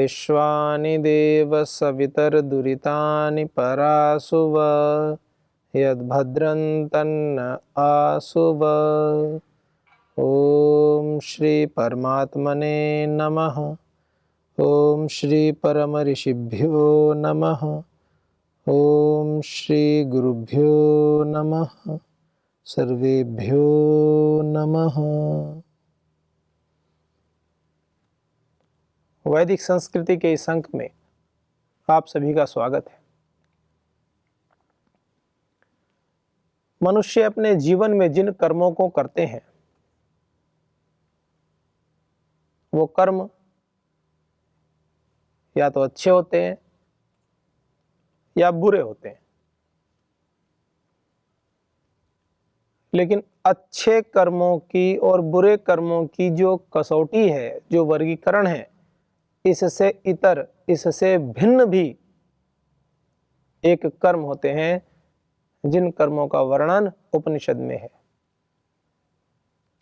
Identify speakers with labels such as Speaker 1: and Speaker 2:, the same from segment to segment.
Speaker 1: विश्वानि देव सवितर्दुरितानि परासुव यद्भद्रं तन्न आसुव। ओम श्री परमात्मने नमः। ओम श्री परम ऋषिभ्यो नमः। ओम श्री गुरुभ्यो नमः। सर्वेभ्यो नमः। वैदिक संस्कृति के इस अंक में आप सभी का स्वागत है। मनुष्य अपने जीवन में जिन कर्मों को करते हैं वो कर्म या तो अच्छे होते हैं या बुरे होते हैं, लेकिन अच्छे कर्मों की और बुरे कर्मों की जो कसौटी है, जो वर्गीकरण है, इससे इतर, इससे भिन्न भी एक कर्म होते हैं जिन कर्मों का वर्णन उपनिषद में है,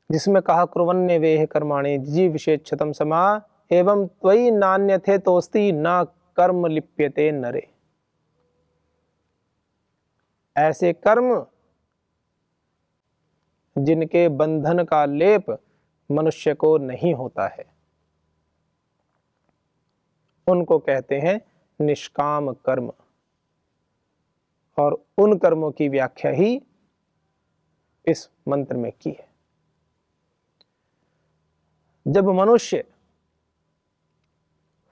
Speaker 1: जिसमें कहा कुर्वन्य वेह कर्माणि जीविषेच्छतम समा एवं त्वयि नान्यथे तोस्ति न कर्म लिप्यते नरे। ऐसे कर्म जिनके बंधन का लेप मनुष्य को नहीं होता है उनको कहते हैं निष्काम कर्म, और उन कर्मों की व्याख्या ही इस मंत्र में की है। जब मनुष्य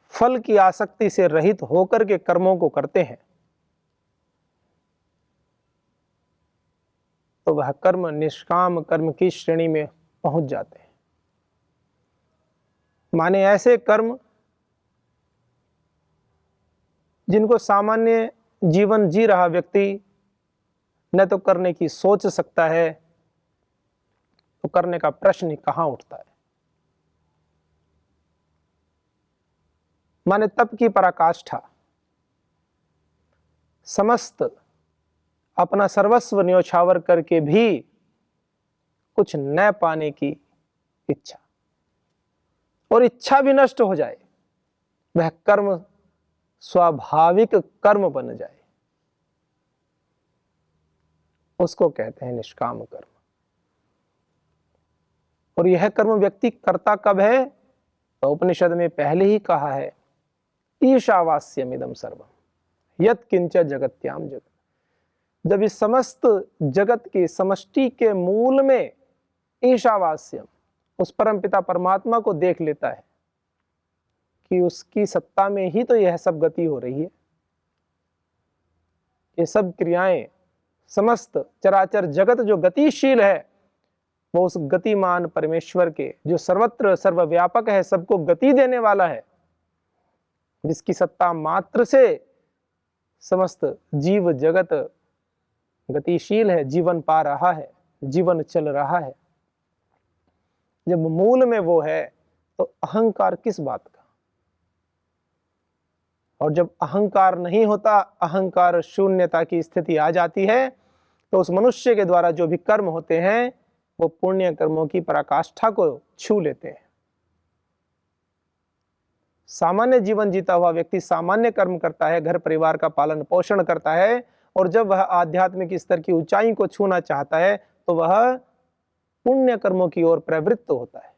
Speaker 1: फल की आसक्ति से रहित होकर के कर्मों को करते हैं तो वह कर्म निष्काम कर्म की श्रेणी में पहुंच जाते हैं। माने ऐसे कर्म जिनको सामान्य जीवन जी रहा व्यक्ति न तो करने की सोच सकता है, तो करने का प्रश्न ही कहां उठता है। माने तप की पराकाष्ठा, समस्त अपना सर्वस्व न्योछावर करके भी कुछ न पाने की इच्छा, और इच्छा भी नष्ट हो जाए, वह कर्म स्वाभाविक कर्म बन जाए, उसको कहते हैं निष्काम कर्म। और यह कर्म व्यक्ति करता कब है? तो उपनिषद में पहले ही कहा है, ईशावास्यम इदम सर्वम यत् किंच जगत्याम जगत। जब इस समस्त जगत की समष्टि के मूल में ईशावास्यम, उस परम पिता परमात्मा को देख लेता है कि उसकी सत्ता में ही तो यह सब गति हो रही है, ये सब क्रियाएं, समस्त चराचर जगत जो गतिशील है वो उस गतिमान परमेश्वर के, जो सर्वत्र सर्वव्यापक है, सबको गति देने वाला है, जिसकी सत्ता मात्र से समस्त जीव जगत गतिशील है, जीवन पा रहा है, जीवन चल रहा है। जब मूल में वो है तो अहंकार किस बात का? और जब अहंकार नहीं होता, अहंकार शून्यता की स्थिति आ जाती है, तो उस मनुष्य के द्वारा जो भी कर्म होते हैं वो पुण्य कर्मों की पराकाष्ठा को छू लेते हैं। सामान्य जीवन जीता हुआ व्यक्ति सामान्य कर्म करता है, घर परिवार का पालन पोषण करता है, और जब वह आध्यात्मिक स्तर की ऊंचाई को छूना चाहता है तो वह पुण्य कर्मों की ओर प्रवृत्त होता है।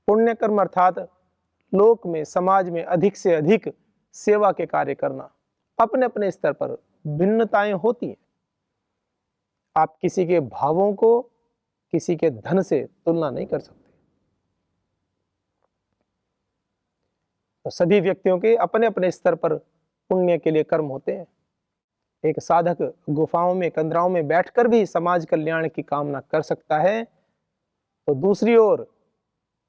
Speaker 1: पुण्य कर्म अर्थात लोक में, समाज में अधिक से अधिक सेवा के कार्य करना। अपने अपने स्तर पर भिन्नताएं होती हैं। आप किसी के भावों को किसी के धन से तुलना नहीं कर सकते। तो सभी व्यक्तियों के अपने अपने स्तर पर पुण्य के लिए कर्म होते हैं। एक साधक गुफाओं में, कंदराओं में बैठकर भी समाज कल्याण की कामना कर सकता है, तो दूसरी ओर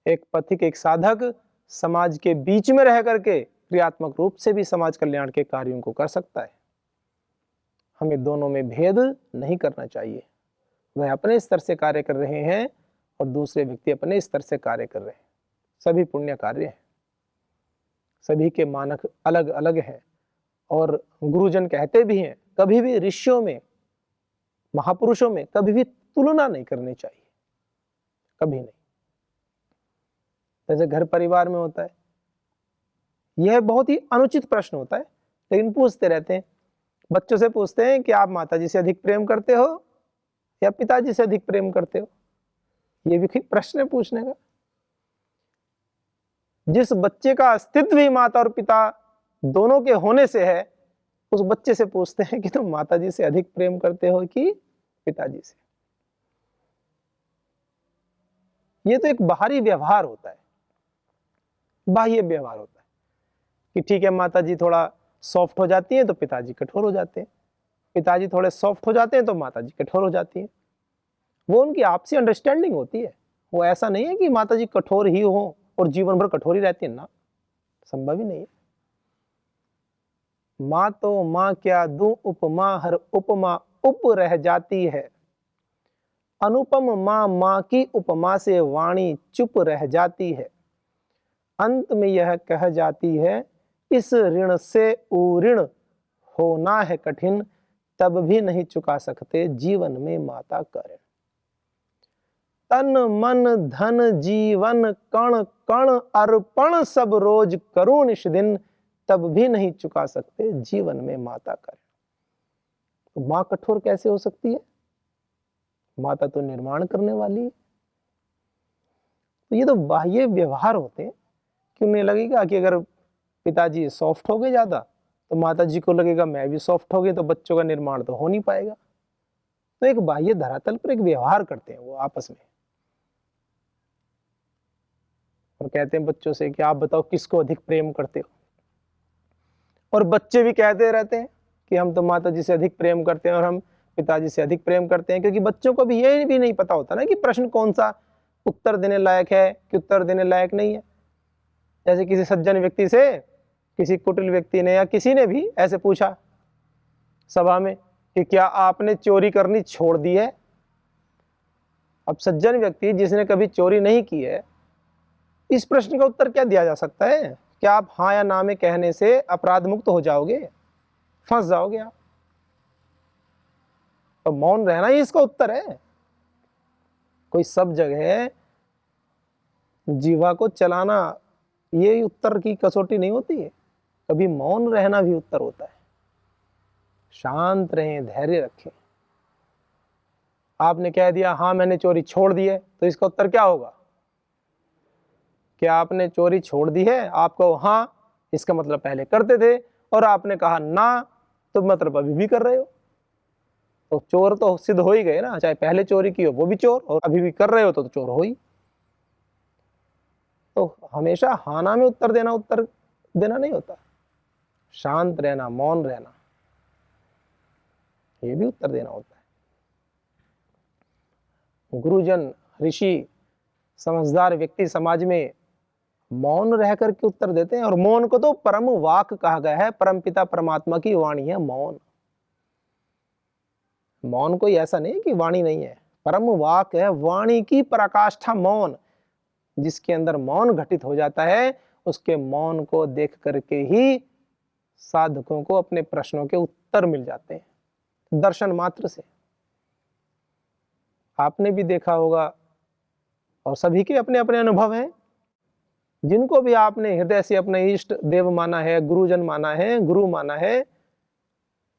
Speaker 1: एक पथिक, एक साधक समाज के बीच में रह करके क्रियात्मक रूप से भी समाज कल्याण के कार्यों को कर सकता है। हमें दोनों में भेद नहीं करना चाहिए। वह अपने स्तर से कार्य कर रहे हैं और दूसरे व्यक्ति अपने स्तर से कार्य कर रहे हैं। सभी पुण्य कार्य हैं, सभी के मानक अलग अलग हैं। और गुरुजन कहते भी हैं, कभी भी ऋषियों में, महापुरुषों में कभी भी तुलना नहीं करनी चाहिए, कभी नहीं। जैसे घर परिवार में होता है, यह बहुत ही अनुचित प्रश्न होता है, लेकिन पूछते रहते हैं। बच्चों से पूछते हैं कि आप माताजी से अधिक प्रेम करते हो या पिताजी से अधिक प्रेम करते हो? ये भी प्रश्न है पूछने का। जिस बच्चे का अस्तित्व ही माता और पिता दोनों के होने से है, उस बच्चे से पूछते हैं कि तुम माताजी से अधिक प्रेम करते हो कि पिताजी से? ये तो एक बाहरी व्यवहार होता है, बाह्य व्यवहार होता है कि ठीक है, माताजी थोड़ा सॉफ्ट हो जाती हैं तो पिताजी कठोर हो जाते हैं, पिताजी थोड़े सॉफ्ट हो जाते हैं तो माताजी कठोर हो जाती हैं। वो उनकी आपसी अंडरस्टैंडिंग होती है। वो ऐसा नहीं है कि माताजी कठोर ही हो और जीवन भर कठोर ही रहती है, ना, संभव ही नहीं है। माँ तो माँ क्या दूं उपमा, हर उपमा उप रह जाती है। अनुपम माँ माँ की उपमा से वाणी चुप रह जाती है। अंत में यह कह जाती है, इस ऋण से ऊऋण होना है कठिन, तब भी नहीं चुका सकते जीवन में माता का ऋण। तन मन धन जीवन कण कण अर्पण सब रोज करूं निश दिन, तब भी नहीं चुका सकते जीवन में माता का ऋण। तो मां कठोर कैसे हो सकती है? माता तो निर्माण करने वाली है। तो ये तो बाह्य व्यवहार होते हैं कि उन्हें लगेगा कि अगर पिताजी सॉफ्ट हो गए ज्यादा तो माता जी को लगेगा मैं भी सॉफ्ट हो गई, तो बच्चों का निर्माण तो हो नहीं पाएगा। तो एक बाह्य धरातल पर एक व्यवहार करते हैं वो आपस में, और कहते हैं बच्चों से कि आप बताओ किसको अधिक प्रेम करते हो? और बच्चे भी कहते रहते हैं कि हम तो माता जी से अधिक प्रेम करते हैं और हम पिताजी से अधिक प्रेम करते हैं, क्योंकि बच्चों को भी ये भी नहीं पता होता ना कि प्रश्न कौन सा उत्तर देने लायक है कि उत्तर देने लायक नहीं है। जैसे किसी सज्जन व्यक्ति से किसी कुटिल व्यक्ति ने या किसी ने भी ऐसे पूछा सभा में कि क्या आपने चोरी करनी छोड़ दी है? अब सज्जन व्यक्ति जिसने कभी चोरी नहीं की है, इस प्रश्न का उत्तर क्या दिया जा सकता है? क्या आप हाँ या ना में कहने से अपराध मुक्त हो जाओगे? फंस जाओगे आप। तो मौन रहना ही इसका उत्तर है। कोई सब जगह जीवा को चलाना ये उत्तर की कसौटी नहीं होती है, कभी मौन रहना भी उत्तर होता है। शांत रहें, धैर्य रखें। आपने कह दिया हाँ मैंने चोरी छोड़ दी है, तो इसका उत्तर क्या होगा? क्या आपने चोरी छोड़ दी है? आपको हाँ, इसका मतलब पहले करते थे, और आपने कहा ना, तो मतलब अभी भी कर रहे हो। तो चोर तो सिद्ध हो ही गए ना, चाहे पहले चोरी की हो वो भी चोर, और अभी भी कर रहे हो तो चोर हो ही। तो हमेशा हाना में उत्तर देना नहीं होता। शांत रहना, मौन रहना, ये भी उत्तर देना होता है। गुरुजन, ऋषि, समझदार व्यक्ति समाज में मौन रह करके उत्तर देते हैं, और मौन को तो परम वाक कहा गया है। परमपिता परमात्मा की वाणी है मौन। मौन कोई ऐसा नहीं कि वाणी नहीं है, परम वाक है, वाणी की पराकाष्ठा मौन। जिसके अंदर मौन घटित हो जाता है, उसके मौन को देख करके ही साधकों को अपने प्रश्नों के उत्तर मिल जाते हैं, दर्शन मात्र से। आपने भी देखा होगा, और सभी के अपने अपने अनुभव हैं। जिनको भी आपने हृदय से अपने इष्ट देव माना है, गुरुजन माना है, गुरु माना है,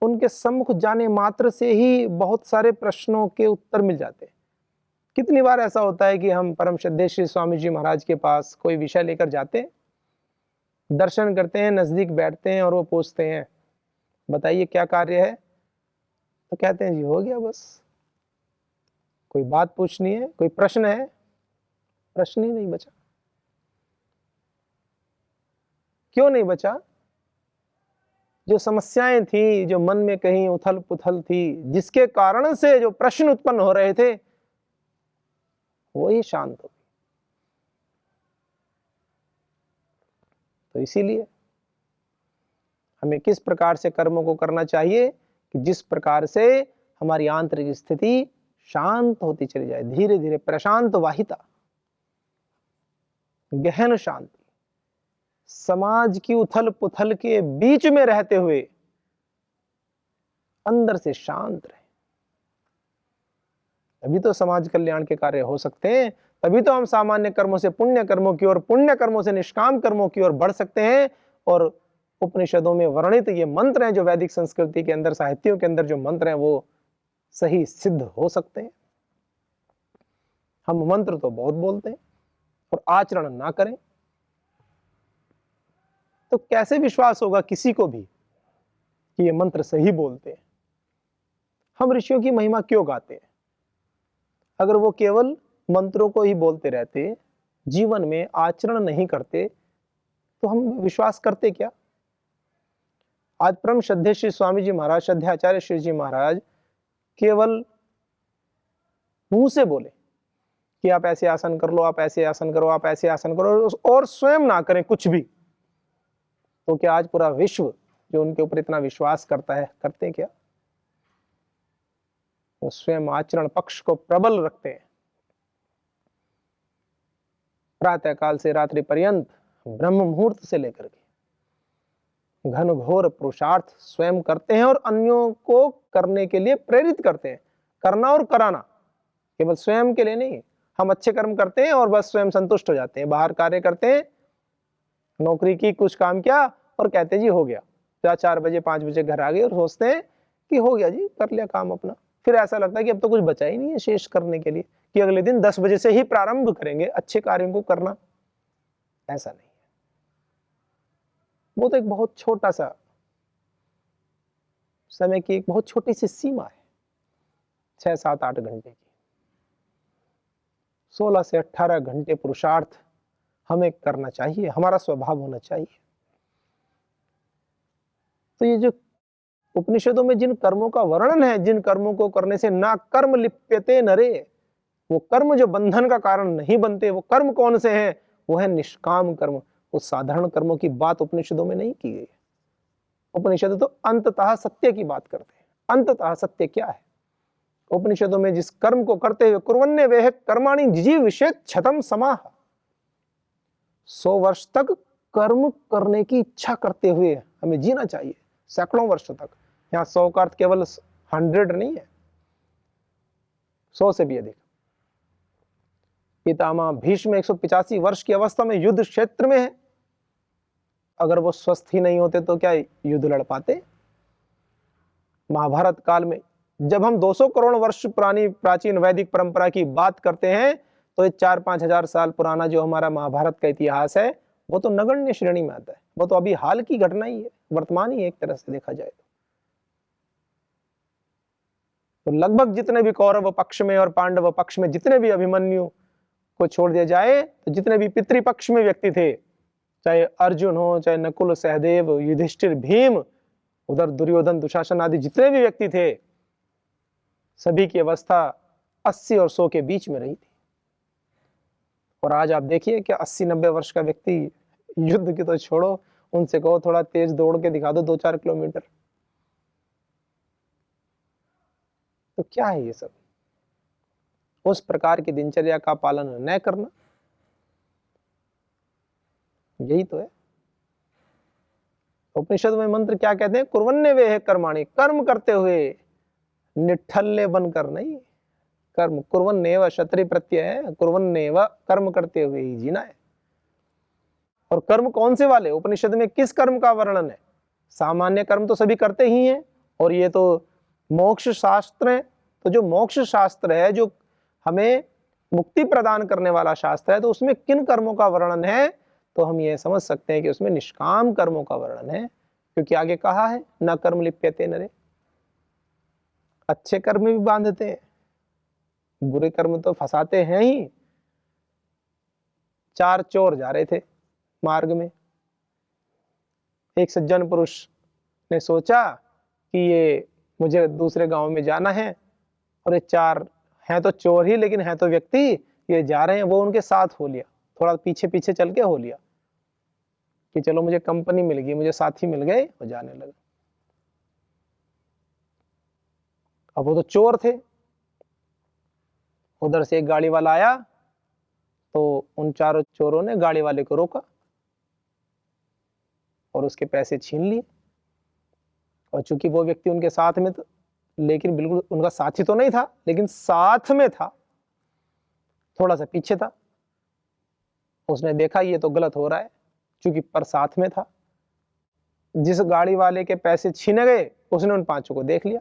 Speaker 1: उनके सम्मुख जाने मात्र से ही बहुत सारे प्रश्नों के उत्तर मिल जाते हैं। कितनी बार ऐसा होता है कि हम परम श्रद्धेय श्री स्वामी जी महाराज के पास कोई विषय लेकर जाते हैं, दर्शन करते हैं, नजदीक बैठते हैं, और वो पूछते हैं बताइए क्या कार्य है? तो कहते हैं जी हो गया, बस कोई बात पूछनी है, कोई प्रश्न है? प्रश्न ही नहीं बचा। क्यों नहीं बचा? जो समस्याएं थी, जो मन में कहीं उथल पुथल थी, जिसके कारण से जो प्रश्न उत्पन्न हो रहे थे, वो ही शांत हो गई। तो इसीलिए हमें किस प्रकार से कर्मों को करना चाहिए कि जिस प्रकार से हमारी आंतरिक स्थिति शांत होती चली जाए, धीरे धीरे प्रशांत वाहिता, गहन शांति, समाज की उथल पुथल के बीच में रहते हुए अंदर से शांत रहे। तभी तो समाज कल्याण के कार्य हो सकते हैं, तभी तो हम सामान्य कर्मों से पुण्य कर्मों की ओर, पुण्य कर्मों से निष्काम कर्मों की ओर बढ़ सकते हैं, और उपनिषदों में वर्णित ये मंत्र हैं जो वैदिक संस्कृति के अंदर, साहित्यों के अंदर जो मंत्र हैं वो सही सिद्ध हो सकते हैं। हम मंत्र तो बहुत बोलते हैं और आचरण ना करें तो कैसे विश्वास होगा किसी को भी कि ये मंत्र सही बोलते हैं। हम ऋषियों की महिमा क्यों गाते हैं? अगर वो केवल मंत्रों को ही बोलते रहते, जीवन में आचरण नहीं करते, तो हम विश्वास करते क्या? आज परम श्रद्धेय श्री स्वामी जी महाराज, श्रद्धेय आचार्य श्री जी महाराज केवल मुंह से बोले कि आप ऐसे आसन कर लो, आप ऐसे आसन करो, आप ऐसे आसन करो, और स्वयं ना करें कुछ भी, तो क्या आज पूरा विश्व जो उनके ऊपर इतना विश्वास करता है, करते हैं क्या? वो स्वयं आचरण पक्ष को प्रबल रखते हैं। प्रातः काल से रात्रि पर्यंत, ब्रह्म मुहूर्त से लेकर के घन घोर पुरुषार्थ स्वयं करते हैं और अन्यों को करने के लिए प्रेरित करते हैं। करना और कराना, केवल स्वयं के लिए नहीं। हम अच्छे कर्म करते हैं और बस स्वयं संतुष्ट हो जाते हैं, बाहर कार्य करते हैं, नौकरी की, कुछ काम किया और कहते हैं जी हो गया, या 4 बजे 5 बजे घर आ गए और सोचते हैं कि हो गया जी, कर लिया काम अपना। फिर ऐसा लगता है कि अब तो कुछ बचा ही नहीं है शेष करने के लिए, कि अगले दिन 10 बजे से ही प्रारंभ करेंगे अच्छे कार्यों को करना। ऐसा नहीं है, वो तो एक बहुत छोटा सा समय की एक बहुत छोटी सी सीमा है, 6, 7, 8 घंटे की। 16 से 18 घंटे पुरुषार्थ हमें करना चाहिए, हमारा स्वभाव होना चाहिए। तो ये जो उपनिषदों में जिन कर्मों का वर्णन है, जिन कर्मों को करने से ना कर्म लिप्यते नरे, वो कर्म जो बंधन का कारण नहीं बनते, वो कर्म कौन से हैं? वो है निष्काम कर्म। वो साधारण कर्मों की बात उपनिषदों में नहीं की गई है। उपनिषद तो अंततः सत्य की बात करते हैं। अंततः सत्य क्या है? उपनिषदों में जिस कर्म को करते हुए कुर्वन्ने वेह कर्माणि जिजीविषेत् शतं समाह, 100 वर्ष तक कर्म करने की इच्छा करते हुए हमें जीना चाहिए, सैकड़ों वर्ष तक। यहाँ 100 का अर्थ केवल 100 नहीं है, 100 से भी अधिक। पितामह भीष्म 185 वर्ष की अवस्था में युद्ध क्षेत्र में है। अगर वो स्वस्थ ही नहीं होते तो क्या युद्ध लड़ पाते? महाभारत काल में जब हम 200 करोड़ वर्ष पुरानी प्राचीन वैदिक परंपरा की बात करते हैं, तो ये 4-5 हजार साल पुराना जो हमारा महाभारत का इतिहास है, वो तो नगण्य श्रेणी में आता है। वो तो अभी हाल की घटना ही है, वर्तमान ही एक तरह से देखा जाए तो लगभग जितने भी कौरव पक्ष में और पांडव पक्ष में जितने भी अभिमन्यु को छोड़ दिया जाए, तो जितने भी पितृपक्ष में व्यक्ति थे, चाहे अर्जुन हो, चाहे नकुल, सहदेव, युधिष्ठिर, भीम, उधर दुर्योधन, दुशासन आदि जितने भी व्यक्ति थे, सभी की अवस्था 80 और 100 के बीच में रही थी। और आज आप देखिए कि 80-90 वर्ष का व्यक्ति, युद्ध की तो छोड़ो, उनसे कहो थोड़ा तेज दौड़ के दिखा दो 2-4 किलोमीटर, तो क्या है ये सब? उस प्रकार की दिनचर्या का पालन न करना, यही तो है। उपनिषद में मंत्र क्या कहते हैं? कुर्वन्ने वेह कर्माणि, कर्म करते हुए, निठल्ले बनकर नहीं। कर्म कुर्वन्नेव क्षत्रिय प्रत्यय है, कुर्वन्नेव कर्म करते हुए ही जीना है। और कर्म कौन से वाले? उपनिषद में किस कर्म का वर्णन है? सामान्य कर्म तो सभी करते ही हैं, और ये तो मोक्ष शास्त्र है। तो जो मोक्ष शास्त्र है, जो हमें मुक्ति प्रदान करने वाला शास्त्र है, तो उसमें किन कर्मों का वर्णन है? तो हम ये समझ सकते हैं कि उसमें निष्काम कर्मों का वर्णन है, क्योंकि आगे कहा है न कर्म लिप्यते नरे। अच्छे कर्म भी बांधते हैं, बुरे कर्म तो फंसाते हैं ही। 4 चोर जा रहे थे मार्ग में, एक सज्जन पुरुष ने सोचा कि ये मुझे दूसरे गांव में जाना है, और ये 4 हैं तो चोर ही, लेकिन हैं तो व्यक्ति, ये जा रहे हैं। वो उनके साथ हो लिया, थोड़ा पीछे पीछे चल के हो लिया कि चलो मुझे कंपनी मिल गई, मुझे साथी मिल गए, और जाने लगे। अब वो तो चोर थे। उधर से एक गाड़ी वाला आया, तो उन 4 चोरों ने गाड़ी वाले को रोका और उसके पैसे छीन लिए। और चूंकि वो व्यक्ति उनके साथ में था, लेकिन बिल्कुल उनका साथी तो नहीं था, लेकिन साथ में था, थोड़ा सा पीछे था। उसने देखा ये तो गलत हो रहा है, चूंकि पर साथ में था, जिस गाड़ी वाले के पैसे छीने गए उसने उन 5 को देख लिया,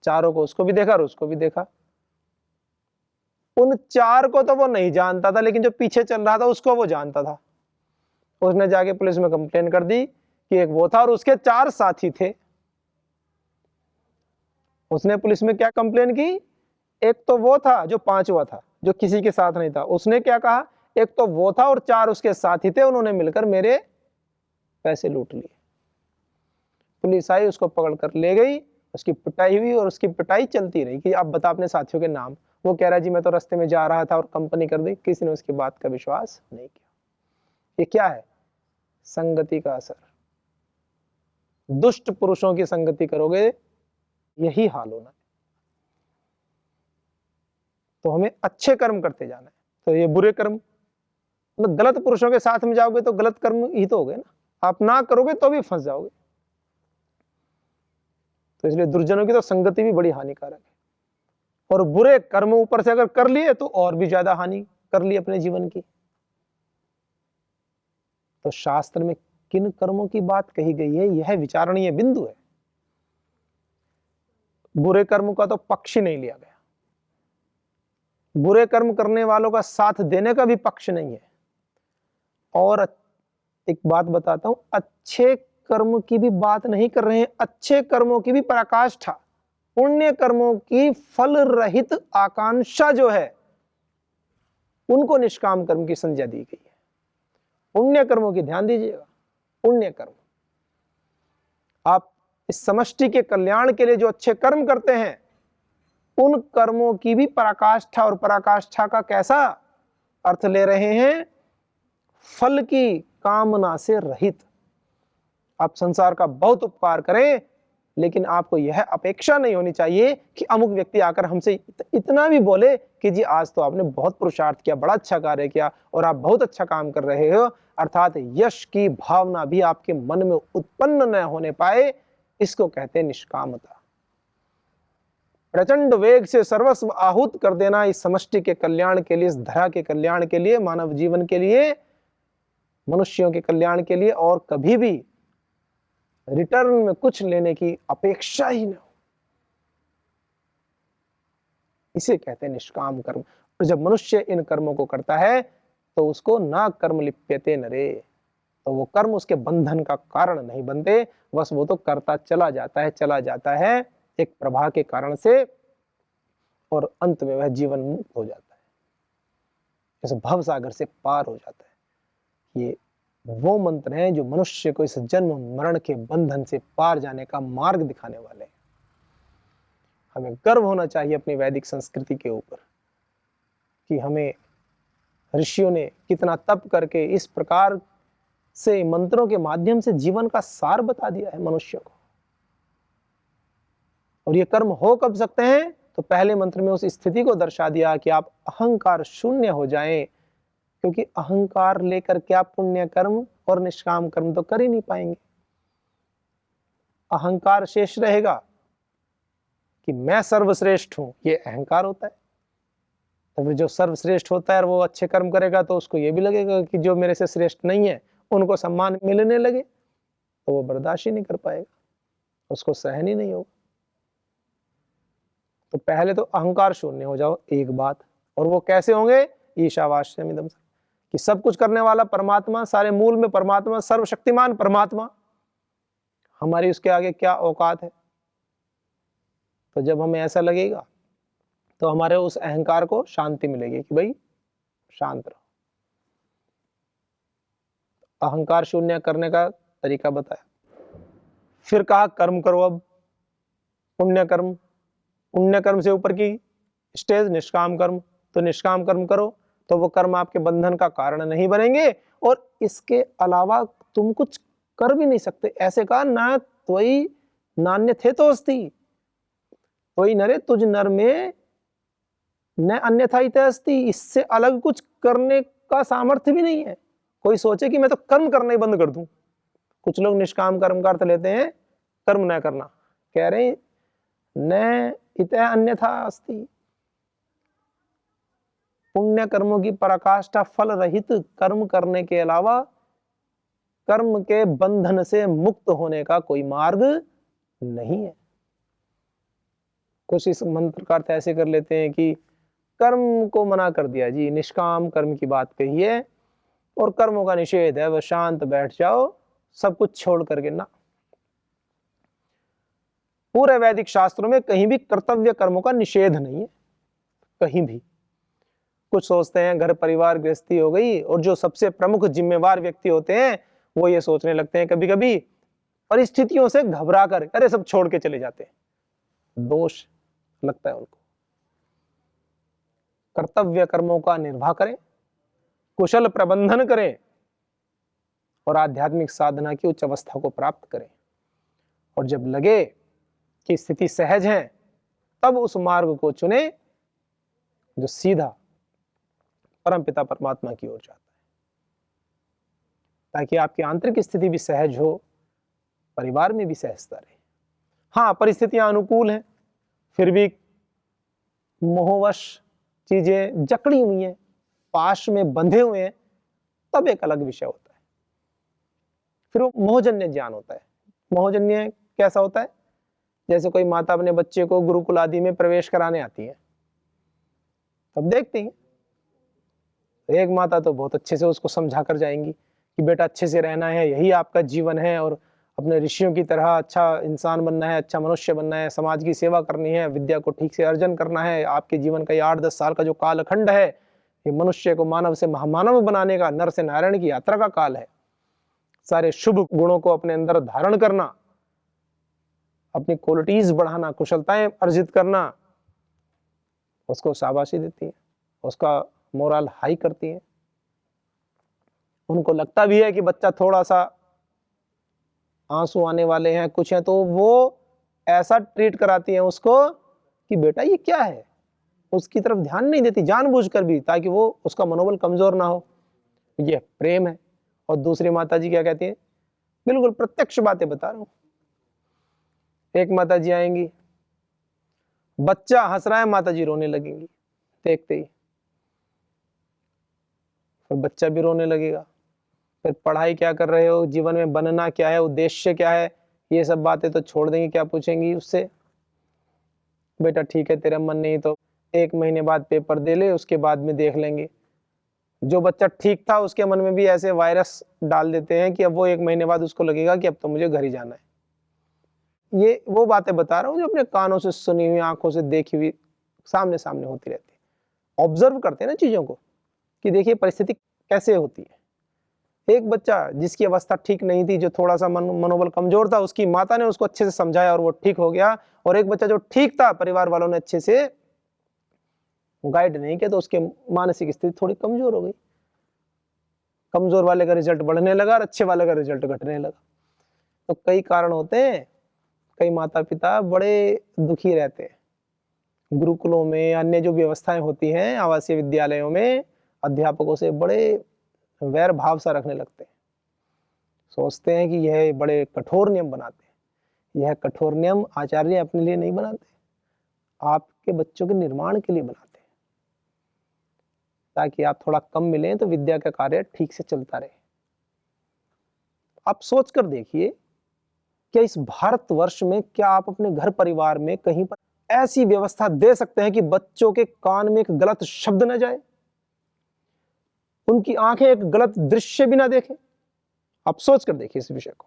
Speaker 1: चारों को, उसको भी देखा और उसको भी देखा। उन 4 को तो वो नहीं जानता था, लेकिन जो पीछे चल रहा था उसको वो जानता था। उसने जाके पुलिस में कंप्लेन कर दी कि एक वो था और उसके 4 साथी थे। उसने पुलिस में क्या कंप्लेन की, एक तो वो था जो 5वां था, जो किसी के साथ नहीं था। उसने क्या कहा, एक तो वो था और 4 उसके साथी थे, उन्होंने मिलकर मेरे पैसे लूट लिए। पुलिस आई, उसको पकड़ कर ले गई, उसकी पिटाई हुई और उसकी पिटाई चलती रही कि आप बता अपने साथियों के नाम। वो कह रहा जी मैं तो रास्ते में जा रहा था और कंपनी कर दी। किसी ने उसकी बात का विश्वास नहीं किया। ये क्या है, संगति का असर। दुष्ट पुरुषों की संगति करोगे यही हाल होना है। तो हमें अच्छे कर्म करते जाना है। तो ये बुरे कर्म, मतलब गलत पुरुषों के साथ में जाओगे तो गलत कर्म ही तो हो गए ना, आप ना करोगे तो भी फंस जाओगे। तो इसलिए दुर्जनों की तो संगति भी बड़ी हानिकारक है, और बुरे कर्म ऊपर से अगर कर लिए तो और भी ज्यादा हानि कर ली अपने जीवन की। तो शास्त्र में किन कर्मों की बात कही गई है, यह विचारणीय बिंदु है। बुरे कर्म का तो पक्ष ही नहीं लिया गया, बुरे कर्म करने वालों का साथ देने का भी पक्ष नहीं है। और एक बात बताता हूं, अच्छे कर्म की भी बात नहीं कर रहे हैं, अच्छे कर्मों की भी पराकाष्ठा, पुण्य कर्मों की फल रहित आकांक्षा जो है, उनको निष्काम कर्म की संज्ञा दी गई है। पुण्य कर्मों की ध्यान दीजिएगा। पुण्य कर्म, आप इस समष्टि के कल्याण के लिए जो अच्छे कर्म करते हैं, उन कर्मों की भी पराकाष्ठा, और पराकाष्ठा का कैसा अर्थ ले रहे हैं, फल की कामना से रहित। आप संसार का बहुत उपकार करें, लेकिन आपको यह अपेक्षा नहीं होनी चाहिए कि अमुक व्यक्ति आकर हमसे इतना भी बोले कि जी आज तो आपने बहुत पुरुषार्थ किया, बड़ा अच्छा कार्य किया और आप बहुत अच्छा काम कर रहे हो, अर्थात यश की भावना भी आपके मन में उत्पन्न न होने पाए। इसको कहते हैं निष्कामता। प्रचंड वेग से सर्वस्व आहूत कर देना इस समष्टि के कल्याण के लिए, इस धरा के कल्याण के लिए, मानव जीवन के लिए, मनुष्यों के कल्याण के लिए, और कभी भी रिटर्न में कुछ लेने की अपेक्षा ही न हो, इसे कहते हैं निष्काम कर्म। और जब मनुष्य इन कर्मों को करता है तो उसको ना कर्म लिप्यते नरे, तो वो कर्म उसके बंधन का कारण नहीं बनते, बस वो तो करता चला जाता है एक प्रवाह के कारण से, और अंत में वह जीवन मुक्त हो जाता है, जैसे भव सागर से पार हो जाता है। ये वो मंत्र हैं जो मनुष्य को इस जन्म मरण के बंधन से पार जाने का मार्ग दिखाने वाले हैं। हमें गर्व होना चाहिए अपनी वैदिक संस्कृति के ऊपर कि हमें ऋषियों ने कितना तप करके इस प्रकार से मंत्रों के माध्यम से जीवन का सार बता दिया है मनुष्य को। और ये कर्म हो कब सकते हैं, तो पहले मंत्र में उस स्थिति को दर्शा दिया कि आप अहंकार शून्य हो जाएं, क्योंकि अहंकार लेकर के आप पुण्य कर्म और निष्काम कर्म तो कर ही नहीं पाएंगे। अहंकार शेष रहेगा कि मैं सर्वश्रेष्ठ हूं, ये अहंकार होता है। तो फिर जो सर्वश्रेष्ठ होता है और वो अच्छे कर्म करेगा तो उसको ये भी लगेगा कि जो मेरे से श्रेष्ठ नहीं है उनको सम्मान मिलने लगे, तो वो बर्दाश्त ही नहीं कर पाएगा, उसको सहन ही नहीं होगा। तो पहले तो अहंकार शून्य हो जाओ, एक बात। और वो कैसे होंगे, ईशावास्यमिदं, कि सब कुछ करने वाला परमात्मा, सारे मूल में परमात्मा, सर्वशक्तिमान परमात्मा, हमारी उसके आगे क्या औकात है। तो जब हमें ऐसा लगेगा तो हमारे उस अहंकार को शांति मिलेगी कि भाई शांत रहो। अहंकार शून्य करने का तरीका बताया। फिर कहा कर्म करो, अब पुण्य कर्म, पुण्य कर्म से ऊपर की स्टेज निष्काम कर्म। तो निष्काम कर्म करो तो वो कर्म आपके बंधन का कारण नहीं बनेंगे, और इसके अलावा तुम कुछ कर भी नहीं सकते। ऐसे कहा, ना त्वयि नान्य थे तो अस्ति, त्वयि नरे, तुझ नर में न अन्यथा इते अस्ति, इससे अलग कुछ करने का सामर्थ्य भी नहीं है। कोई सोचे कि मैं तो कर्म करना ही बंद कर दूं। कुछ लोग निष्काम कर्म का अर्थ लेते हैं कर्म न करना, कह रहे न इतः अन्यथा अस्ति। पुण्य कर्मों की पराकाष्ठा फल रहित कर्म करने के अलावा कर्म के बंधन से मुक्त होने का कोई मार्ग नहीं है। कुछ इस मंत्र का अर्थ ऐसे कर लेते हैं कि कर्म को मना कर दिया जी, निष्काम कर्म की बात कही है और कर्मों का निषेध है, वह शांत बैठ जाओ सब कुछ छोड़ करके ना। पूरे वैदिक शास्त्रों में कहीं भी कर्तव्य कर्मों का निषेध नहीं है, कहीं भी। कुछ सोचते हैं घर परिवार गृहस्थी हो गई, और जो सबसे प्रमुख जिम्मेवार व्यक्ति होते हैं वो ये सोचने लगते हैं कभी कभी परिस्थितियों से घबरा कर अरे सब छोड़ के चले जाते हैं। दोष लगता है उनको। कर्तव्य कर्मों का निर्वाह करें, कुशल प्रबंधन करें और आध्यात्मिक साधना की उच्च अवस्था को प्राप्त करें। और जब लगे कि स्थिति सहज है तब उस मार्ग को चुने जो सीधा परमपिता परमात्मा की ओर जाता है, ताकि आपकी आंतरिक स्थिति भी सहज हो, परिवार में भी सहजता रहे। हाँ, परिस्थितियां अनुकूल हैं, फिर भी मोहवश चीजें जकड़ी हुई हैं, पाश में बंधे हुए हैं, तब एक अलग विषय होता है। फिर वो मोहजन्य ज्ञान होता है। मोहजन्य कैसा होता है? जैसे कोई माता अपने बच्चे को गुरुकुल आदि में प्रवेश कराने आती है, तब देखते हैं एक माता तो बहुत अच्छे से उसको समझा कर जाएंगी कि बेटा अच्छे से रहना है, यही आपका जीवन है, और अपने ऋषियों की तरह अच्छा इंसान बनना है, अच्छा मनुष्य बनना है, समाज की सेवा करनी है, विद्या को ठीक से अर्जन करना है। आपके जीवन का ये 8-10 साल का जो कालखंड है, ये मनुष्य को मानव से महामानव बनाने का, नर से नारायण की यात्रा का काल है। सारे शुभ गुणों को अपने अंदर धारण करना, अपनी क्वालिटीज बढ़ाना, कुशलताएं अर्जित करना, उसको शाबाशी देती है, उसका मोरल हाई करती है। उनको लगता भी है कि बच्चा थोड़ा सा आंसू आने वाले हैं, कुछ है, तो वो ऐसा ट्रीट कराती है उसको कि बेटा ये क्या है, उसकी तरफ ध्यान नहीं देती जानबूझकर भी, ताकि वो उसका मनोबल कमजोर ना हो। ये प्रेम है। और दूसरी माता जी क्या कहती है? बिल्कुल प्रत्यक्ष बातें बता रहा हूं। एक माता जी आएंगी, बच्चा हंस रहा है, माता जी रोने लगेंगी देखते ही, फिर बच्चा भी रोने लगेगा। फिर पढ़ाई क्या कर रहे हो, जीवन में बनना क्या है, उद्देश्य क्या है, ये सब बातें तो छोड़ देंगी। क्या पूछेंगी उससे? बेटा ठीक है, तेरा मन नहीं तो 1 महीने बाद पेपर दे ले, उसके बाद में देख लेंगे। जो बच्चा ठीक था उसके मन में भी ऐसे वायरस डाल देते हैं कि अब वो 1 महीने बाद उसको लगेगा कि अब तो मुझे घर ही जाना है। ये वो बातें बता रहा हूँ जो अपने कानों से सुनी हुई, आंखों से देखी हुई, सामने सामने होती रहती है। ऑब्जर्व करते हैं ना चीजों को कि देखिए परिस्थिति कैसे होती है। एक बच्चा जिसकी अवस्था ठीक नहीं थी, जो थोड़ा सा मनोबल कमजोर था, उसकी माता ने उसको अच्छे से समझाया और वो ठीक हो गया। और एक बच्चा जो ठीक था, परिवार वालों ने अच्छे से गाइड नहीं किया, तो उसके मानसिक स्थिति थोड़ी कमजोर हो गई। कमजोर वाले का रिजल्ट बढ़ने लगा और अच्छे वाले का रिजल्ट घटने लगा। तो कई कारण होते हैं। कई माता पिता बड़े दुखी रहते हैं। गुरुकुलों में, अन्य जो व्यवस्थाएं होती हैं, आवासीय विद्यालयों में अध्यापकों से बड़े वैर भाव सा रखने लगते हैं। सोचते हैं कि यह बड़े कठोर नियम बनाते हैं। यह कठोर नियम आचार्य अपने लिए नहीं बनाते, आपके बच्चों के निर्माण के लिए बनाते हैं, ताकि आप थोड़ा कम मिलें तो विद्या का कार्य ठीक से चलता रहे। आप सोच कर देखिए, क्या इस भारतवर्ष में, क्या आप अपने घर परिवार में कहीं पर ऐसी व्यवस्था दे सकते हैं कि बच्चों के कान में एक गलत शब्द न जाए, उनकी आंखें एक गलत दृश्य भी ना देखें? आप सोच कर देखिए इस विषय को।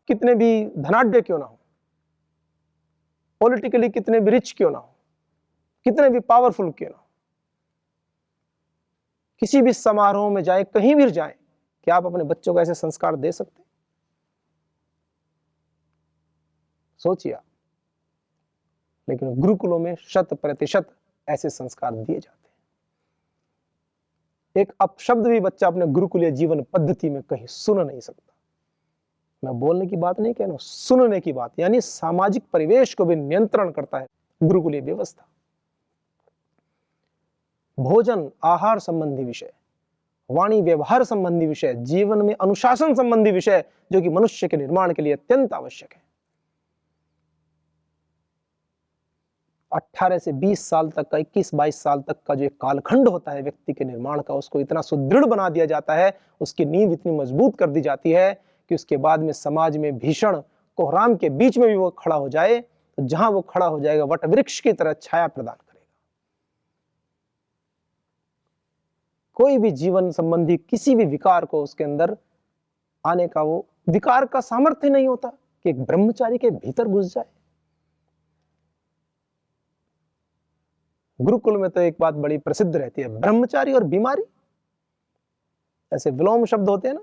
Speaker 1: कितने भी धनाढ्य क्यों ना हो, पॉलिटिकली कितने भी रिच क्यों ना हो, कितने भी पावरफुल क्यों ना हो, किसी भी समारोह में जाए, कहीं भी जाए, क्या आप अपने बच्चों को ऐसे संस्कार दे सकते? सोचिए। लेकिन गुरुकुलों में 100% ऐसे संस्कार दिए जाते हैं। एक अपशब्द भी बच्चा अपने गुरुकुलीय जीवन पद्धति में कहीं सुन नहीं सकता। मैं बोलने की बात नहीं कह रहा हूं, सुनने की बात, यानी सामाजिक परिवेश को भी नियंत्रण करता है गुरुकुलीय व्यवस्था। भोजन आहार संबंधी विषय, वाणी व्यवहार संबंधी विषय, जीवन में अनुशासन संबंधी विषय, जो कि मनुष्य के निर्माण के लिए अत्यंत आवश्यक है। 18 से 20 साल तक का, 21-22 साल तक का जो एक कालखंड होता है व्यक्ति के निर्माण का, उसको इतना सुदृढ़ बना दिया जाता है, उसकी नींव इतनी मजबूत कर दी जाती है कि उसके बाद में समाज में भीषण कोहराम के बीच में भी वो खड़ा हो जाए तो जहां वो खड़ा हो जाएगा वट वृक्ष की तरह छाया प्रदान करेगा। कोई भी जीवन संबंधी किसी भी विकार को उसके अंदर आने का, वो विकार का सामर्थ्य नहीं होता कि एक ब्रह्मचारी के भीतर घुस जाए। गुरुकुल में तो एक बात बड़ी प्रसिद्ध रहती है, ब्रह्मचारी और बीमारी। ऐसे विलोम शब्द होते हैं ना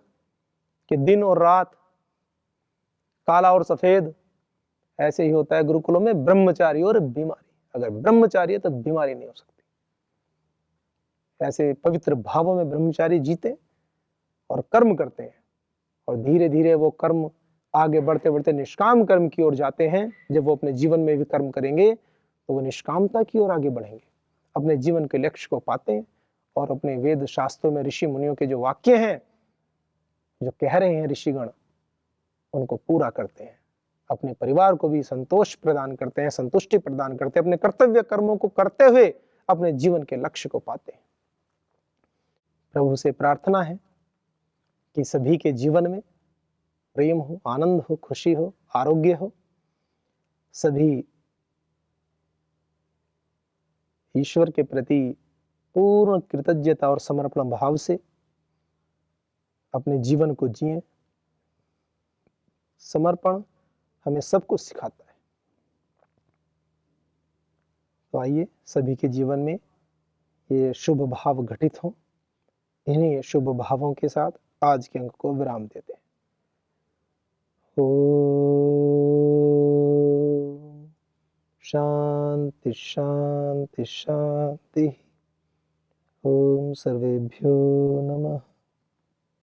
Speaker 1: कि दिन और रात, काला और सफेद, ऐसे ही होता है गुरुकुलों में ब्रह्मचारी और बीमारी। अगर ब्रह्मचारी है तो बीमारी नहीं हो सकती। ऐसे पवित्र भावों में ब्रह्मचारी जीते और कर्म करते हैं, और धीरे धीरे वो कर्म आगे बढ़ते बढ़ते निष्काम कर्म की ओर जाते हैं। जब वो अपने जीवन में भी कर्म करेंगे तो वो निष्कामता की ओर आगे बढ़ेंगे, अपने जीवन के लक्ष्य को पाते हैं और अपने वेद शास्त्रों में ऋषि मुनियों के जो वाक्य हैं, जो कह रहे हैं ऋषिगण, उनको पूरा करते हैं। अपने परिवार को भी संतोष प्रदान करते हैं, संतुष्टि प्रदान करते हैं, अपने कर्तव्य कर्मों को करते हुए अपने जीवन के लक्ष्य को पाते हैं। प्रभु से प्रार्थना है कि सभी के जीवन में प्रेम हो, आनंद हो, खुशी हो, आरोग्य हो। सभी ईश्वर के प्रति पूर्ण कृतज्ञता और समर्पण भाव से अपने जीवन को जिएं। समर्पण हमें सब कुछ सिखाता है। तो आइए सभी के जीवन में ये शुभ भाव घटित हों। इन्हीं शुभ भावों के साथ आज के अंक को विराम देते हैं। ओम शांति शांति शांति। ओम सर्वेभ्यो नमः।